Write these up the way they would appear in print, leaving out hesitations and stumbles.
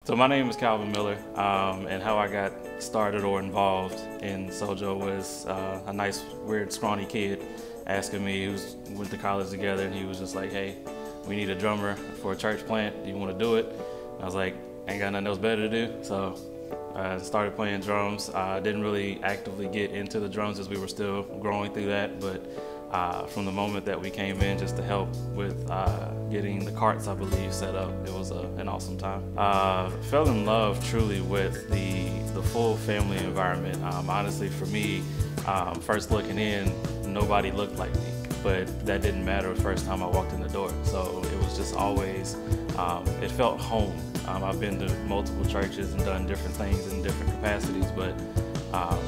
So my name is Calvin Miller, and how I got started or involved in SOJO was a nice, weird, scrawny kid asking me, who went to college together, and he was just like, hey, we need a drummer for a church plant. Do you want to do it? And I was like, ain't got nothing else better to do. So I started playing drums. I didn't really actively get into the drums as we were still growing through that, but from the moment that we came in just to help with getting the carts, I believe, set up, it was an awesome time. Fell in love truly with the full family environment. Honestly, for me, first looking in, nobody looked like me, but that didn't matter the first time I walked in the door. So it was just always, it felt home. I've been to multiple churches and done different things in different capacities, but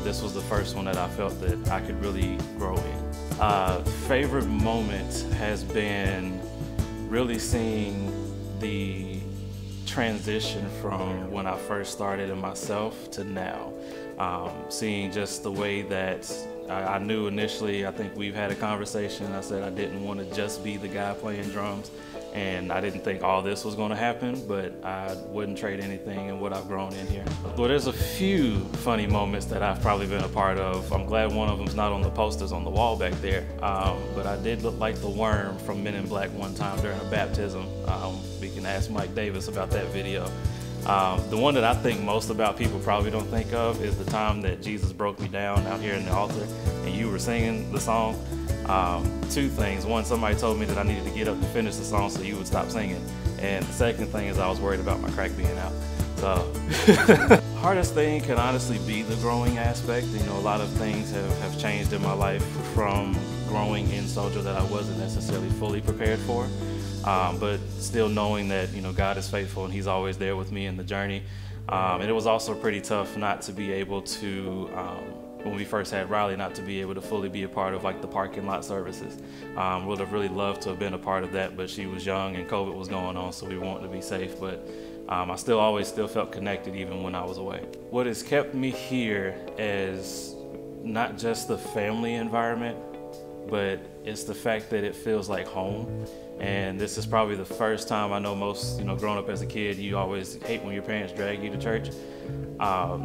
this was the first one that I felt that I could really grow in. Favorite moment has been really seeing the transition from when I first started in myself to now. Seeing just the way that I knew initially, I think we've had a conversation. I said I didn't want to just be the guy playing drums, and I didn't think all this was going to happen, but I wouldn't trade anything in what I've grown in here. Well, there's a few funny moments that I've probably been a part of. I'm glad one of them's not on the posters on the wall back there, but I did look like the worm from Men in Black one time during a baptism. We can ask Mike Davis about that video. The one that I think most about people probably don't think of is the time that Jesus broke me down out here in the altar and you were singing the song. Two things. One, somebody told me that I needed to get up and finish the song so you would stop singing. And the second thing is I was worried about my crack being out. So, hardest thing can honestly be the growing aspect. You know, a lot of things have changed in my life from growing in SOJO that I wasn't necessarily fully prepared for. But still knowing that, you know, God is faithful and He's always there with me in the journey. And it was also pretty tough not to be able to, when we first had Riley, not to be able to fully be a part of like the parking lot services. Would have really loved to have been a part of that, but she was young and COVID was going on, so we wanted to be safe. But I always felt connected even when I was away. What has kept me here is not just the family environment, but it's the fact that it feels like home. And this is probably the first time, I know most, you know, growing up as a kid, you always hate when your parents drag you to church.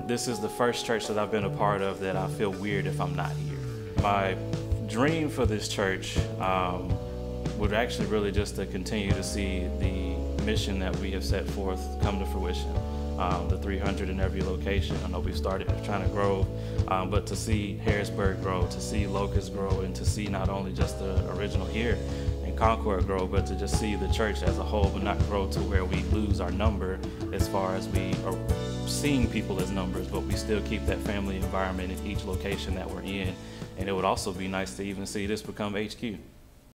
This is the first church that I've been a part of that I feel weird if I'm not here. My dream for this church would actually really just to continue to see the mission that we have set forth come to fruition. The 300 in every location. I know we've started trying to grow, but to see Harrisburg grow, to see Locust grow, and to see not only just the original here in Concord grow, but to just see the church as a whole, but not grow to where we lose our number as far as we are seeing people as numbers, but we still keep that family environment in each location that we're in. And it would also be nice to even see this become HQ.